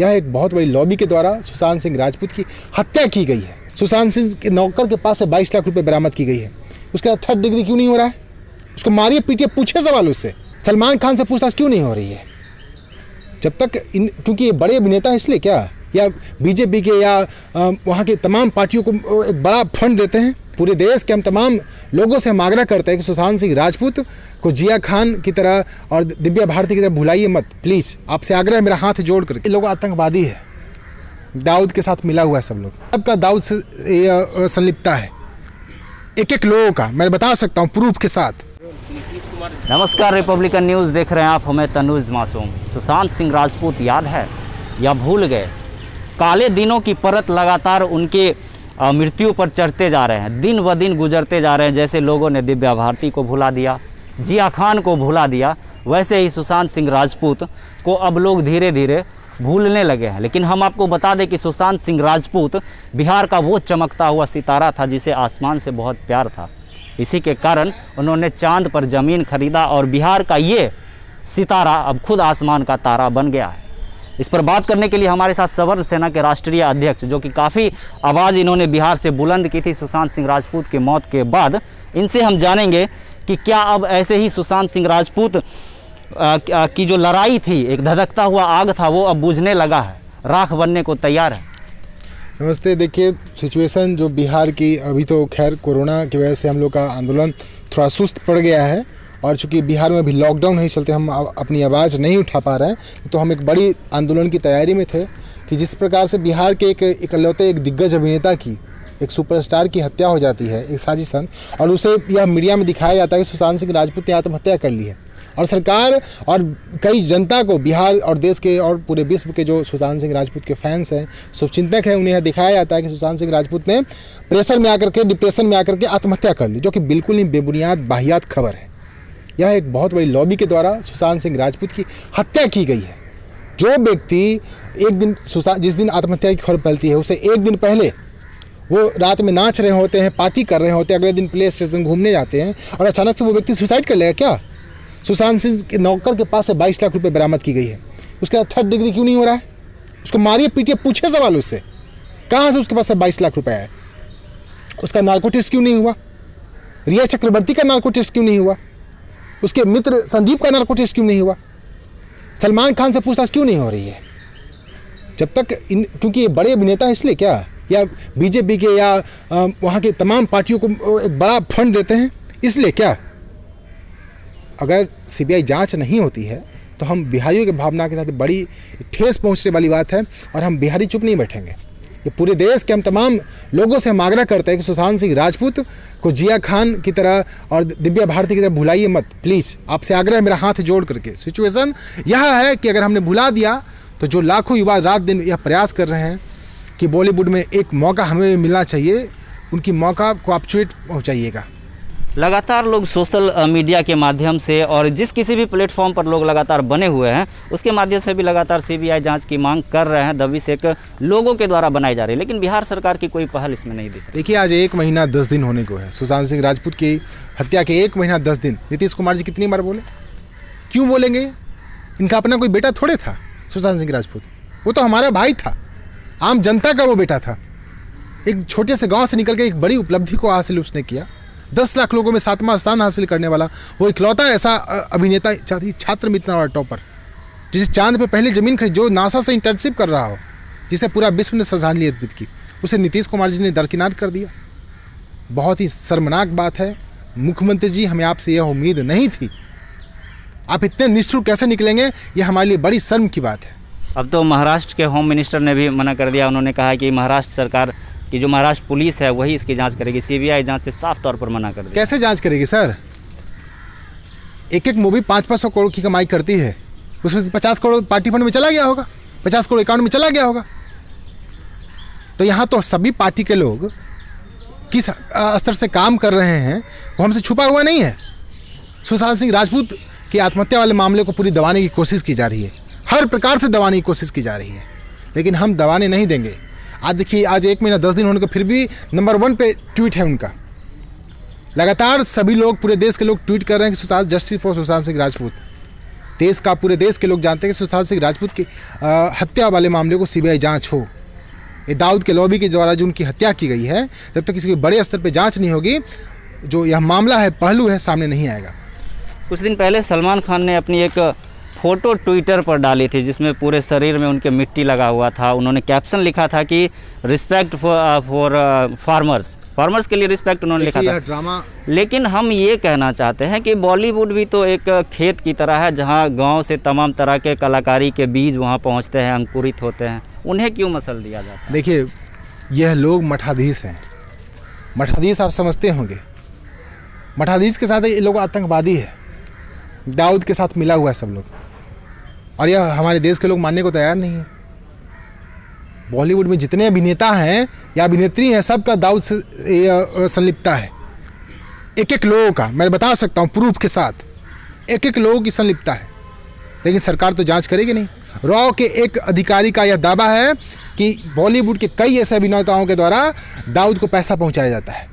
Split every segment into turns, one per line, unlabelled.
यह एक बहुत बड़ी लॉबी के द्वारा सुशांत सिंह राजपूत की हत्या की गई है। सुशांत सिंह के नौकर के पास से 22 लाख रुपए बरामद की गई है। उसके बाद 3rd डिग्री क्यों नहीं हो रहा है? उसको मारिए पीटिए, पूछे सवाल उससे। सलमान खान से पूछताछ क्यों नहीं हो रही है? जब तक क्योंकि ये बड़े अभिनेता है इसलिए क्या, या बीजेपी के या वहाँ के तमाम पार्टियों को एक बड़ा फंड देते हैं? पूरे देश के हम तमाम लोगों से हम आग्रह करते हैं कि सुशांत सिंह राजपूत को जिया खान की तरह और दिव्या भारती की तरह भुलाइए मत, प्लीज़। आपसे आग्रह है, मेरा हाथ जोड़ कर। ये लोग आतंकवादी है, दाऊद के साथ मिला हुआ है सब लोग। सबका दाऊद से संलिप्तता है, एक लोगों का मैं बता सकता हूँ प्रूफ के साथ।
नमस्कार, रिपब्लिकन न्यूज़ देख रहे हैं आप। हमें तनुज मासूम। सुशांत सिंह राजपूत याद है या भूल गए? काले दिनों की परत लगातार उनके मृत्यु पर चढ़ते जा रहे हैं, दिन ब दिन गुजरते जा रहे हैं। जैसे लोगों ने दिव्या भारती को भुला दिया, जिया खान को भुला दिया, वैसे ही सुशांत सिंह राजपूत को अब लोग धीरे धीरे भूलने लगे हैं। लेकिन हम आपको बता दें कि सुशांत सिंह राजपूत बिहार का वो चमकता हुआ सितारा था जिसे आसमान से बहुत प्यार था। इसी के कारण उन्होंने चांद पर ज़मीन खरीदा और बिहार का ये सितारा अब खुद आसमान का तारा बन गया है। इस पर बात करने के लिए हमारे साथ सवर्ण सेना के राष्ट्रीय अध्यक्ष, जो कि काफ़ी आवाज़ इन्होंने बिहार से बुलंद की थी सुशांत सिंह राजपूत की मौत के बाद, इनसे हम जानेंगे कि क्या अब ऐसे ही सुशांत सिंह राजपूत की जो लड़ाई थी, एक धधकता हुआ आग था, वो अब बुझने लगा है, राख बनने को तैयार है।
नमस्ते। देखिए, सिचुएशन जो बिहार की अभी तो खैर कोरोना की वजह से हम लोग का आंदोलन थोड़ा सुस्त पड़ गया है, और चूँकि बिहार में अभी लॉकडाउन है, चलते हम अपनी आवाज़ नहीं उठा पा रहे हैं। तो हम एक बड़ी आंदोलन की तैयारी में थे कि जिस प्रकार से बिहार के इकलौते एक दिग्गज अभिनेता की, एक सुपरस्टार की हत्या हो जाती है, एक साजिशन, और उसे यह मीडिया में दिखाया जाता है कि सुशांत सिंह राजपूत ने आत्महत्या कर ली है। और सरकार और कई जनता को, बिहार और देश के और पूरे विश्व के जो सुशांत सिंह राजपूत के फैंस हैं, शुभचिंतक हैं, उन्हें यह दिखाया जाता है कि सुशांत सिंह राजपूत ने प्रेशर में आकर के, डिप्रेशन में आकर के आत्महत्या कर ली, जो कि बिल्कुल ही बेबुनियाद बाहियात खबर है। यह एक बहुत बड़ी लॉबी के द्वारा सुशांत सिंह राजपूत की हत्या की गई है। जो व्यक्ति एक दिन जिस दिन आत्महत्या की खबर फैलती है, उसे एक दिन पहले वो रात में नाच रहे होते हैं, पार्टी कर रहे होते हैं, अगले दिन प्ले स्टेशन घूमने जाते हैं, और अचानक से वो व्यक्ति सुसाइड कर लेगा क्या? सुशांत सिंह के नौकर के पास से 22 लाख रुपए बरामद की गई है। उसके बाद 3rd डिग्री क्यों नहीं हो रहा है? उसको मारिए पीटिए, पूछे सवाल उससे, कहाँ से उसके पास से 22 लाख रुपए आए? उसका नार्को टेस्ट क्यों नहीं हुआ? रिया चक्रवर्ती का नार्को टेस्ट क्यों नहीं हुआ? उसके मित्र संदीप का नार्को टेस्ट क्यों नहीं हुआ? सलमान खान से पूछताछ क्यों नहीं हो रही है? जब तक क्योंकि ये बड़े अभिनेता है इसलिए क्या, या बीजेपी के या वहाँ के तमाम पार्टियों को एक बड़ा फंड देते हैं इसलिए क्या? अगर सीबीआई जांच नहीं होती है तो हम बिहारियों की भावना के साथ बड़ी ठेस पहुँचने वाली बात है, और हम बिहारी चुप नहीं बैठेंगे। ये पूरे देश के हम तमाम लोगों से हम आग्रह करते हैं कि सुशांत सिंह राजपूत को जिया खान की तरह और दिव्या भारती की तरह भुलाइए मत, प्लीज़। आपसे आग्रह है, मेरा हाथ जोड़ करके। सिचुएशन यह है कि अगर हमने भुला दिया तो जो लाखों युवा रात दिन यह प्रयास कर रहे हैं कि बॉलीवुड में एक मौका हमें मिलना चाहिए, उनकी मौका को आप चुट पहुँचाइएगा।
लगातार लोग सोशल मीडिया के माध्यम से और जिस किसी भी प्लेटफॉर्म पर लोग लगातार बने हुए हैं, उसके माध्यम से भी लगातार सीबीआई जांच की मांग कर रहे हैं। दबिश एक लोगों के द्वारा बनाई जा रही है, लेकिन बिहार सरकार की कोई पहल इसमें नहीं दिखी।
देखिए, आज 1 महीना 10 दिन होने को है सुशांत सिंह राजपूत की हत्या के। 1 महीना 10 दिन नीतीश कुमार जी कितनी बार बोले? क्यों बोलेंगे? इनका अपना कोई बेटा थोड़े था सुशांत सिंह राजपूत, वो तो हमारा भाई था, आम जनता का वो बेटा था। एक छोटे से गाँव से निकल के एक बड़ी उपलब्धि को हासिल उसने किया। 10 लाख लोगों में 7वां स्थान हासिल करने वाला वो इकलौता ऐसा अभिनेता, छात्र में इतना बड़ा टॉपर, जिसे चांद पे पहले ज़मीन खरीद, जो नासा से इंटर्नशिप कर रहा हो, जिसे पूरा विश्व ने श्रद्धांजलि अर्पित की, उसे नीतीश कुमार जी ने दरकिनार कर दिया। बहुत ही शर्मनाक बात है। मुख्यमंत्री जी, हमें आपसे यह उम्मीद नहीं थी। आप इतने निष्ठुर कैसे निकलेंगे, यह हमारे लिए बड़ी शर्म की बात है।
अब तो महाराष्ट्र के होम मिनिस्टर ने भी मना कर दिया। उन्होंने कहा कि महाराष्ट्र सरकार कि जो महाराष्ट्र पुलिस है वही इसकी जांच करेगी। सीबीआई जांच से साफ तौर पर मना कर दिया।
कैसे जांच करेगी सर? एक मूवी 500-500 करोड़ की कमाई करती है, उसमें 50 करोड़ पार्टी फंड में चला गया होगा, 50 करोड़ अकाउंट में चला गया होगा। तो यहाँ तो सभी पार्टी के लोग किस स्तर से काम कर रहे हैं वो हमसे छुपा हुआ नहीं है। सुशांत सिंह राजपूत की आत्महत्या वाले मामले को पूरी दबाने की कोशिश की जा रही है, हर प्रकार से दबाने की कोशिश की जा रही है, लेकिन हम दबाने नहीं देंगे। आज देखिए, आज 1 महीना 10 दिन होने को फिर भी नंबर 1 पे ट्वीट है उनका। लगातार सभी लोग, पूरे देश के लोग ट्वीट कर रहे हैं कि जस्टिस फॉर सुशांत सिंह राजपूत। देश का, पूरे देश के लोग जानते हैं कि सुशांत सिंह राजपूत की हत्या वाले मामले को सीबीआई जांच हो। ये दाऊद के लॉबी के द्वारा जो उनकी हत्या की गई है, जब तक किसी बड़े स्तर पर जांच नहीं होगी, जो यह मामला है, पहलू है, सामने नहीं आएगा।
कुछ दिन पहले सलमान खान ने अपनी एक फ़ोटो ट्विटर पर डाली थी जिसमें पूरे शरीर में उनके मिट्टी लगा हुआ था। उन्होंने कैप्शन लिखा था कि रिस्पेक्ट फॉर फार्मर्स के लिए रिस्पेक्ट उन्होंने लिखा था।
ड्रामा,
लेकिन हम ये कहना चाहते हैं कि बॉलीवुड भी तो एक खेत की तरह है जहाँ गांव से तमाम तरह के कलाकारी के बीज वहाँ पहुँचते हैं, अंकुरित होते हैं, उन्हें क्यों मसल दिया जाता है?
देखिए, यह लोग मठाधीश हैं। मठाधीश आप समझते होंगे, मठाधीश के साथ ये लोग आतंकवादी है, दाऊद के साथ मिला हुआ है सब लोग, और यह हमारे देश के लोग मानने को तैयार नहीं है। बॉलीवुड में जितने अभिनेता हैं या अभिनेत्री हैं, सबका दाऊद से संलिप्तता है। एक एक लोगों का मैं बता सकता हूँ प्रूफ के साथ, एक एक लोगों की संलिप्तता है। लेकिन सरकार तो जांच करेगी नहीं। रॉ के एक अधिकारी का यह दावा है कि बॉलीवुड के कई ऐसे अभिनेताओं के द्वारा दाऊद को पैसा पहुंचाया जाता है।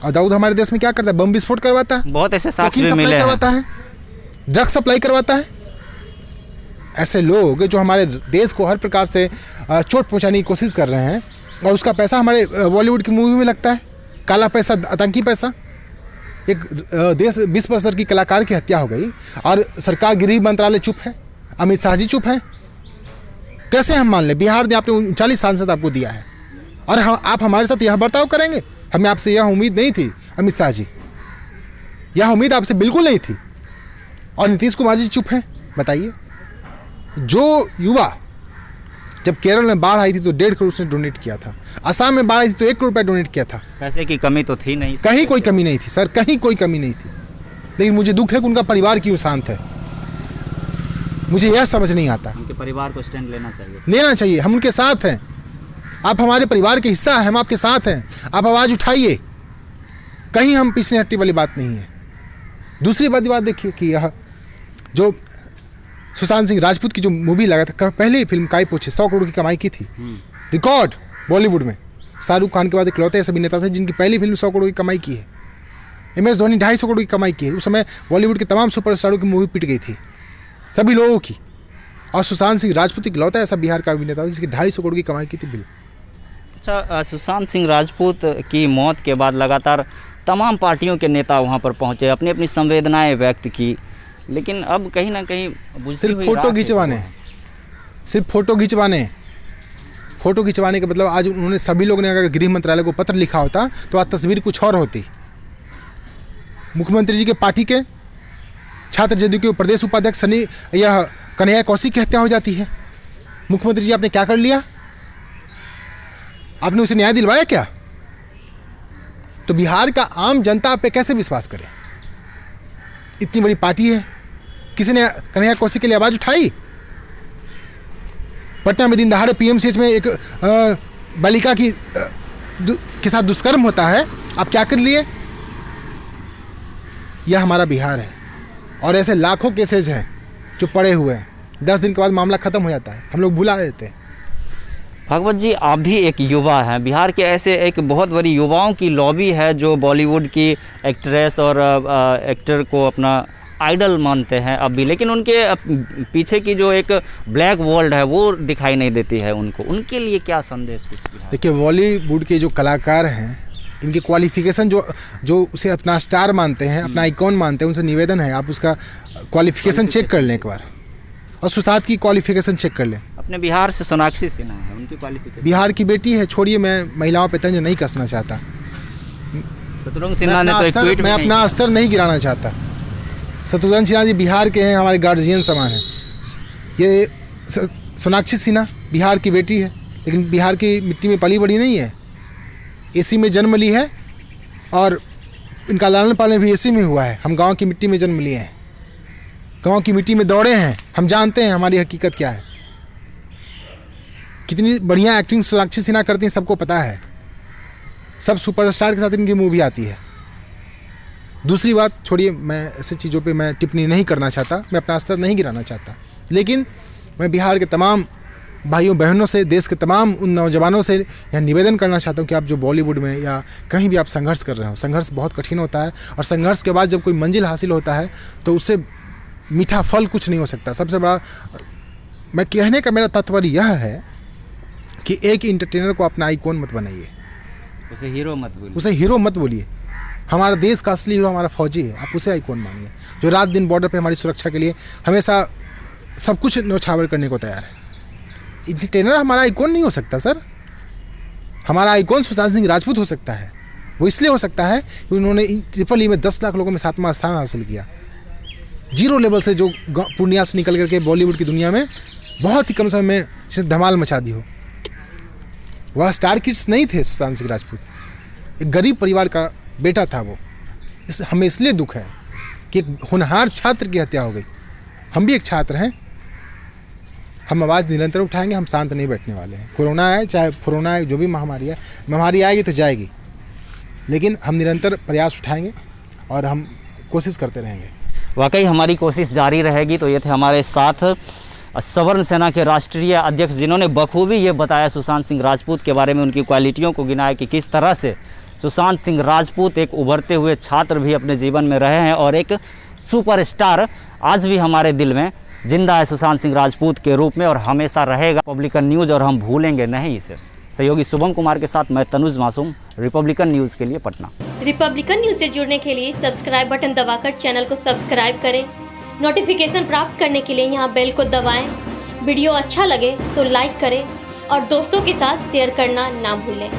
और दाऊद हमारे देश में क्या करता है? बम विस्फोट करवाता है,
बहुत ऐसे साक्ष्य
सप्लाई
मिले
करवाता है, ड्रग सप्लाई करवाता है। ऐसे लोग जो हमारे देश को हर प्रकार से चोट पहुंचाने की कोशिश कर रहे हैं, और उसका पैसा हमारे बॉलीवुड की मूवी में लगता है। काला पैसा, आतंकी पैसा। एक देश 20 वर्ष की कलाकार की हत्या हो गई और सरकार, गृह मंत्रालय चुप है, अमित शाह जी चुप है। कैसे हम मान लें? बिहार ने आपने 39 सांसद आपको दिया है और आप हमारे साथ यह बर्ताव करेंगे? हमें आपसे यह उम्मीद नहीं थी अमित शाह जी, यह उम्मीद आपसे बिल्कुल नहीं थी। और नीतीश कुमार जी चुप हैं। बताइए, जो युवा, जब केरल में बाढ़ आई थी तो 1.5 करोड़ उसने डोनेट किया था, असम में बाढ़ आई थी तो 1 करोड़ रुपया डोनेट किया था।
पैसे की कमी तो थी नहीं,
कहीं कोई कमी नहीं थी सर, कहीं कोई कमी नहीं थी। लेकिन मुझे दुख है कि उनका परिवार क्यों शांत है, मुझे यह समझ नहीं आता।
उनके परिवार को स्टैंड लेना
चाहिए। हम उनके साथ हैं, आप हमारे परिवार के हिस्सा हैं, हम आपके साथ हैं। आप आवाज़ उठाइए, कहीं हम पीछे हटने वाली बात नहीं है। दूसरी बात देखिए कि यह जो सुशांत सिंह राजपूत की जो मूवी लगा था, पहले ही फिल्म काई पोछे 100 करोड़ की कमाई की थी, रिकॉर्ड बॉलीवुड में। शाहरुख खान के बाद इकलौते ऐसे अभिनेता थे जिनकी पहली फिल्म 100 करोड़ की कमाई की है। MS धोनी 250 करोड़ की कमाई की है। उस समय बॉलीवुड के तमाम सुपरस्टारों की मूवी पिट गई थी, सभी लोगों की। और सुशांत सिंह राजपूत इकलौता ऐसा बिहार का अभिनेता था जिसकी 250 करोड़ की कमाई की थी बिल।
अच्छा, सुशांत सिंह राजपूत की मौत के बाद लगातार तमाम पार्टियों के नेता वहाँ पर पहुँचे, अपनी अपनी संवेदनाएं व्यक्त की, लेकिन अब कहीं ना कहीं
सिर्फ फोटो खिंचवाने, फोटो खिंचवाने के मतलब आज उन्होंने, सभी लोगों ने अगर गृह मंत्रालय को पत्र लिखा होता तो आज तस्वीर कुछ और होती। मुख्यमंत्री जी के पार्टी के छात्र जदयू के प्रदेश उपाध्यक्ष यह कन्हैया कौशिक की हत्या हो जाती है। मुख्यमंत्री जी आपने क्या कर लिया? आपने उसे न्याय दिलवाया क्या? तो बिहार का आम जनता आप पे कैसे विश्वास करे? इतनी बड़ी पार्टी है, किसी ने कन्हैया कौशिक के लिए आवाज उठाई? पटना में दिन दहाड़े PMCH में एक बालिका के साथ दुष्कर्म होता है, आप क्या कर लिए? यह हमारा बिहार है और ऐसे लाखों केसेज हैं जो पड़े हुए हैं। 10 दिन के बाद मामला खत्म हो जाता है, हम लोग भुला देते हैं।
भागवत जी, आप भी एक युवा हैं, बिहार के ऐसे एक बहुत बड़ी युवाओं की लॉबी है जो बॉलीवुड की एक्ट्रेस और एक्टर को अपना आइडल मानते हैं अब भी, लेकिन उनके पीछे की जो एक ब्लैक वर्ल्ड है वो दिखाई नहीं देती है उनको। उनके लिए क्या संदेश?
देखिए, बॉलीवुड के जो कलाकार हैं, इनकी क्वालिफिकेशन जो उसे अपना स्टार मानते हैं, अपना आइकॉन मानते हैं, उनसे निवेदन है आप उसका क्वालिफिकेशन चेक कर लें एक बार, और सुशांत की क्वालिफिकेशन चेक कर लें।
अपने बिहार से सोनाक्षी सिन्हा है, उनकी क्वालिफिकेशन
बिहार की बेटी है। छोड़िए, मैं महिलाओं पे तंज नहीं कसना चाहता,
शत्रुघ्न सिन्हा ने तो एक ट्वीट
मैं अपना स्तर नहीं गिराना चाहता। शत्रुघ्न सिन्हा जी बिहार के हैं, हमारे गार्जियन समान हैं। ये सोनाक्षी सिन्हा बिहार की बेटी है, लेकिन बिहार की मिट्टी में पली बड़ी नहीं है, AC में जन्म ली है और इनका लालन पालन भी AC में हुआ है। हम गांव की मिट्टी में जन्म लिए हैं, गांव की मिट्टी में दौड़े हैं, हम जानते हैं हमारी हकीकत क्या है। कितनी बढ़िया एक्टिंग सोनाक्षी सिन्हा करती हैं, सबको पता है। सब सुपरस्टार के साथ इनकी मूवी आती है। दूसरी बात छोड़िए, मैं ऐसे चीज़ों पे मैं टिप्पणी नहीं करना चाहता, मैं अपना स्तर नहीं गिराना चाहता, लेकिन मैं बिहार के तमाम भाइयों बहनों से, देश के तमाम उन नौजवानों से यह निवेदन करना चाहता हूँ कि आप जो बॉलीवुड में या कहीं भी आप संघर्ष कर रहे हो, संघर्ष बहुत कठिन होता है और संघर्ष के बाद जब कोई मंजिल हासिल होता है तो उससे मीठा फल कुछ नहीं हो सकता। सबसे बड़ा मैं कहने का मेरा तात्पर्य यह है कि एक इंटरटेनर को अपना आइकॉन मत बनाइए,
उसे हीरो मत बोलिए,
उसे हीरो मत बोलिए। हमारा देश का असली हीरो हमारा फौजी है, आप उसे आइकॉन मानिए, जो रात दिन बॉर्डर पे हमारी सुरक्षा के लिए हमेशा सब कुछ न्यौछावर करने को तैयार है। इंटरटेनर हमारा आइकॉन नहीं हो सकता सर। हमारा आइकॉन सुशांत सिंह राजपूत हो सकता है। वो इसलिए हो सकता है कि उन्होंने ट्रिपल ई में 10 लाख लोगों में 7वां स्थान हासिल किया, जीरो लेवल से, जो पूर्णिया से निकल करके बॉलीवुड की दुनिया में बहुत ही कम समय में धमाल मचा दी हो। वह स्टार किड्स नहीं थे सुशांत सिंह राजपूत, एक गरीब परिवार का बेटा था वो। हमें इसलिए दुख है कि एक होनहार छात्र की हत्या हो गई। हम भी एक छात्र हैं, हम आवाज़ निरंतर उठाएंगे, हम शांत नहीं बैठने वाले हैं। कोरोना आए चाहे कोरोना आए, जो भी महामारी है, महामारी आएगी तो जाएगी, लेकिन हम निरंतर प्रयास उठाएंगे और हम कोशिश करते रहेंगे।
वाकई हमारी कोशिश जारी रहेगी। तो ये थे हमारे साथ सवर्ण सेना के राष्ट्रीय अध्यक्ष, जिन्होंने बखूबी ये बताया सुशांत सिंह राजपूत के बारे में, उनकी क्वालिटियों को गिनाया कि किस तरह से सुशांत सिंह राजपूत एक उभरते हुए छात्र भी अपने जीवन में रहे हैं और एक सुपरस्टार आज भी हमारे दिल में जिंदा है सुशांत सिंह राजपूत के रूप में और हमेशा रहेगा रिपब्लिकन न्यूज़, और हम भूलेंगे नहीं इसे। सहयोगी शुभम कुमार के साथ मैं तनुज मासूम, रिपब्लिकन न्यूज़ के लिए पटना।
रिपब्लिकन न्यूज़ से जुड़ने के लिए सब्सक्राइब बटन दबाकर चैनल को सब्सक्राइब करें। नोटिफिकेशन प्राप्त करने के लिए यहाँ बेल को दबाएं। वीडियो अच्छा लगे तो लाइक करें और दोस्तों के साथ शेयर करना ना भूलें।